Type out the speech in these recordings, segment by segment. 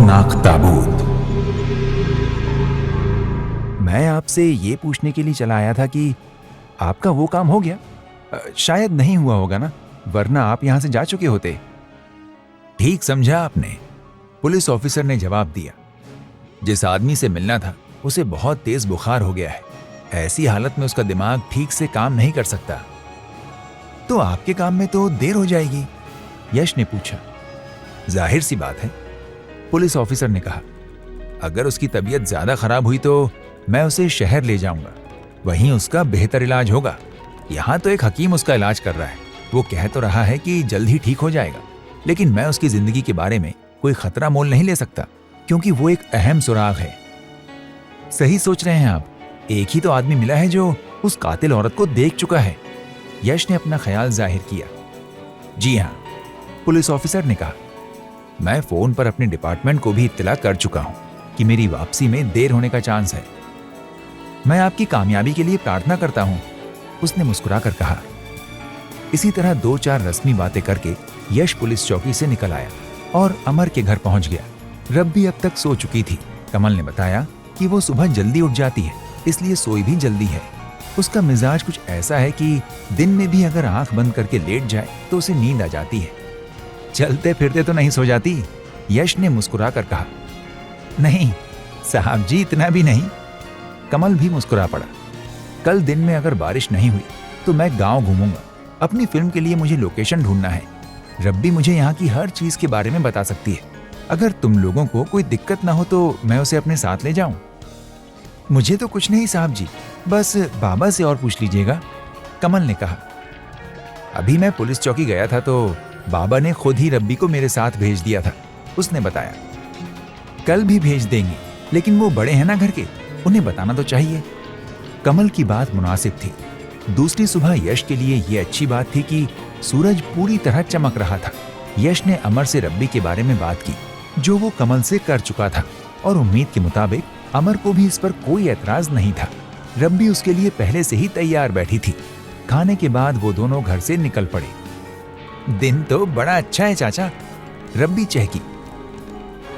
खौफनाक ताबूत। मैं आपसे ये पूछने के लिए चला आया था कि आपका वो काम हो गया? शायद नहीं हुआ होगा ना, वरना आप यहां से जा चुके होते। ठीक समझा आपने, पुलिस ऑफिसर ने जवाब दिया। जिस आदमी से मिलना था उसे बहुत तेज बुखार हो गया है। ऐसी हालत में उसका दिमाग ठीक से काम नहीं कर सकता। तो आपके काम में तो देर हो जाएगी, यश ने पूछा। जाहिर सी बात है, पुलिस ऑफिसर ने कहा। अगर उसकी तबीयत ज्यादा खराब हुई तो मैं उसे शहर ले जाऊंगा, वहीं उसका बेहतर इलाज होगा। यहाँ तो एक हकीम उसका इलाज कर रहा है। वो कह तो रहा है कि जल्द ही ठीक हो जाएगा, लेकिन मैं उसकी जिंदगी के बारे में कोई खतरा मोल नहीं ले सकता, क्योंकि वो एक अहम सुराग है। सही सोच रहे हैं आप, एक ही तो आदमी मिला है जो उस कातिल औरत को देख चुका है। यश ने अपना ख्याल जाहिर किया। जी हाँ, पुलिस ऑफिसर ने कहा। मैं फोन पर अपने डिपार्टमेंट को भी इत्तला कर चुका हूं कि मेरी वापसी में देर होने का चांस है। मैं आपकी कामयाबी के लिए प्रार्थना करता हूं, उसने मुस्कुराकर कहा। इसी तरह 2-4 रस्मी बातें करके यश पुलिस चौकी से निकल आया और अमर के घर पहुंच गया। रब्बी अब तक सो चुकी थी। कमल ने बताया कि वो सुबह जल्दी उठ जाती है, इसलिए सोई भी जल्दी है। उसका मिजाज कुछ ऐसा है कि दिन में भी अगर आंख बंद करके लेट जाए तो उसे नींद आ जाती है। चलते फिरते तो नहीं सो जाती? यश ने मुस्कुराकर कहा। नहीं साहब जी, इतना भी नहीं। कमल भी मुस्कुरा पड़ा। कल दिन में अगर बारिश नहीं हुई तो मैं गांव घूमूंगा। अपनी फिल्म के लिए मुझे लोकेशन ढूंढना है। रब्बी मुझे यहाँ की हर चीज के बारे में बता सकती है। अगर तुम लोगों को कोई दिक्कत ना हो तो मैं उसे अपने साथ ले जाऊं। मुझे तो कुछ नहीं साहब जी, बस बाबा से और पूछ लीजिएगा, कमल ने कहा। अभी मैं पुलिस चौकी गया था तो बाबा ने खुद ही रब्बी को मेरे साथ भेज दिया था, उसने बताया। कल भी भेज देंगे, लेकिन वो बड़े हैं ना घर के, उन्हें बताना तो चाहिए। कमल की बात मुनासिब थी। दूसरी सुबह यश के लिए ये अच्छी बात थी कि सूरज पूरी तरह चमक रहा था। यश ने अमर से रब्बी के बारे में बात की, जो वो कमल से कर चुका था, और उम्मीद के मुताबिक अमर को भी इस पर कोई एतराज नहीं था। रब्बी उसके लिए पहले से ही तैयार बैठी थी। खाने के बाद वो दोनों घर से निकल पड़े। दिन तो बड़ा अच्छा है चाचा, रब्बी चहकी।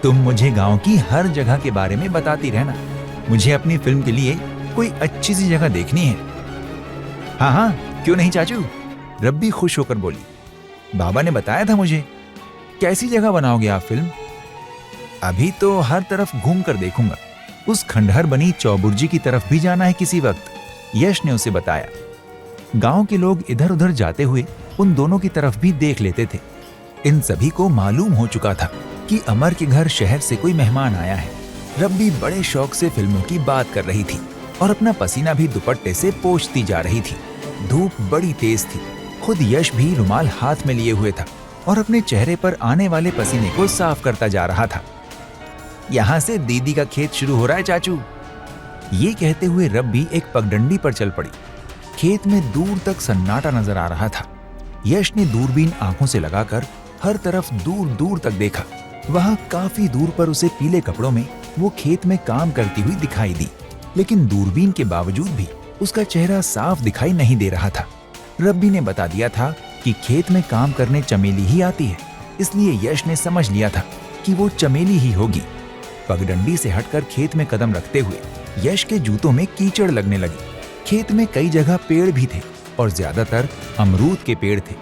तुम मुझे गांव की हर जगह के बारे में बताती रहना। मुझे अपनी फिल्म के लिए कोई अच्छी सी जगह देखनी है। हाँ हाँ, क्यों नहीं चाचू, रब्बी खुश होकर बोली। बाबा ने बताया था मुझे। कैसी जगह बनाओगे आप फिल्म? अभी तो हर तरफ घूम कर देखूंगा। उस खंडहर बनी चौबुर्जी की तरफ भी जाना है किसी वक्त, यश ने उसे बताया। गांव के लोग इधर उधर जाते हुए उन दोनों की तरफ भी देख लेते थे। इन सभी को मालूम हो चुका था कि अमर के घर शहर से कोई मेहमान आया है। रब्बी बड़े शौक से फिल्मों की बात कर रही थी और अपना पसीना भी दुपट्टे से पोंछती जा रही थी। धूप बड़ी तेज थी। खुद यश भी रुमाल हाथ में लिए हुए था और अपने चेहरे पर आने वाले पसीने को साफ करता जा रहा था। यहाँ से दीदी का खेत शुरू हो रहा है चाचू, ये कहते हुए रब्बी एक पगडंडी पर चल पड़ी। खेत में दूर तक सन्नाटा नजर आ रहा था। यश ने दूरबीन आंखों से लगाकर हर तरफ दूर दूर तक देखा। वहां काफी दूर पर उसे पीले कपड़ों में वो खेत में काम करती हुई दिखाई दी, लेकिन दूरबीन के बावजूद भी उसका चेहरा साफ दिखाई नहीं दे रहा था। रब्बी ने बता दिया था कि खेत में काम करने चमेली ही आती है, इसलिए यश ने समझ लिया था कि वो चमेली ही होगी। पगडंडी से हटकर खेत में कदम रखते हुए यश के जूतों में कीचड़ लगने लगी। खेत में कई जगह पेड़ भी थे और ज्यादातर अमरूद के पेड़ थे।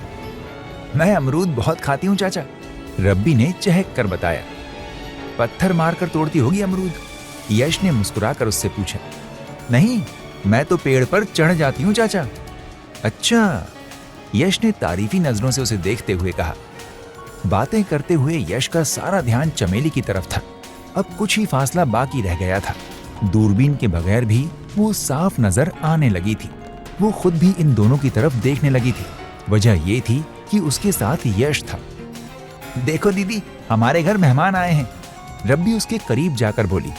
मैं अमरूद बहुत खाती हूँ चाचा, रब्बी ने चहक कर बताया। पत्थर मारकर तोड़ती होगी अमरूद, यश ने मुस्कुराकर उससे पूछा। नहीं, मैं तो पेड़ पर चढ़ जाती हूँ चाचा। अच्छा, यश ने तारीफी नजरों से उसे देखते हुए कहा। बातें करते हुए यश का सारा ध्यान चमेली की तरफ था। अब कुछ ही फासला बाकी रह गया था। दूरबीन के बगैर भी वो साफ नजर आने लगी थी। वो खुद भी इन दोनों की तरफ देखने लगी थी। वजह ये थी कि उसके साथ यश था। देखो दीदी, हमारे घर मेहमान आए हैं, रब्बी उसके करीब जाकर बोली।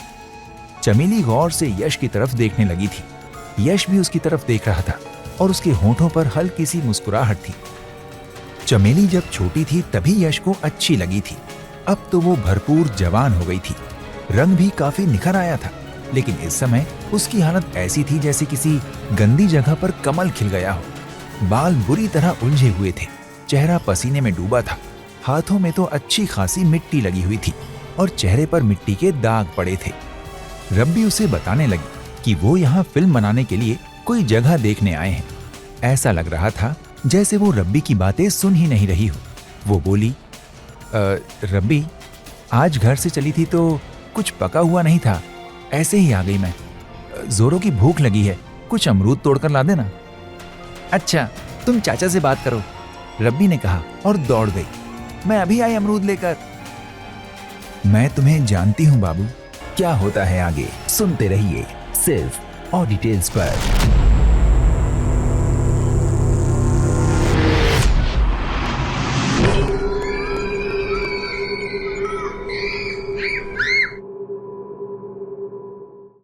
चमेली गौर से यश की तरफ देखने लगी थी। यश भी उसकी तरफ देख रहा था और उसके होठों पर हल्की सी मुस्कुराहट थी। चमेली जब छोटी थी तभी यश को अच्छी लगी थी। अब तो वो भरपूर जवान हो गई थी। रंग भी काफी निखर आया था, लेकिन इस समय उसकी हालत ऐसी थी जैसे किसी गंदी जगह पर कमल खिल गया हो। बाल बुरी तरह उलझे हुए थे, चेहरा पसीने में डूबा था, हाथों में तो अच्छी खासी मिट्टी लगी हुई थी। और चेहरे पर मिट्टी के दाग पड़े थे। रब्बी उसे बताने लगी कि वो यहाँ फिल्म बनाने के लिए कोई जगह देखने आए हैं। ऐसा लग रहा था जैसे वो रब्बी की बातें सुन ही नहीं रही हो। वो बोली, रब्बी, आज घर से चली थी तो कुछ पका हुआ नहीं था, ऐसे ही आ गई मैं। जोरों की भूख लगी है, कुछ अमरूद तोड़कर ला देना। अच्छा, तुम चाचा से बात करो, रब्बी ने कहा और दौड़ गई। मैं अभी आई अमरूद लेकर। मैं तुम्हें जानती हूं बाबू। क्या होता है आगे सुनते रहिए सिर्फ ऑडिटेल्स पर।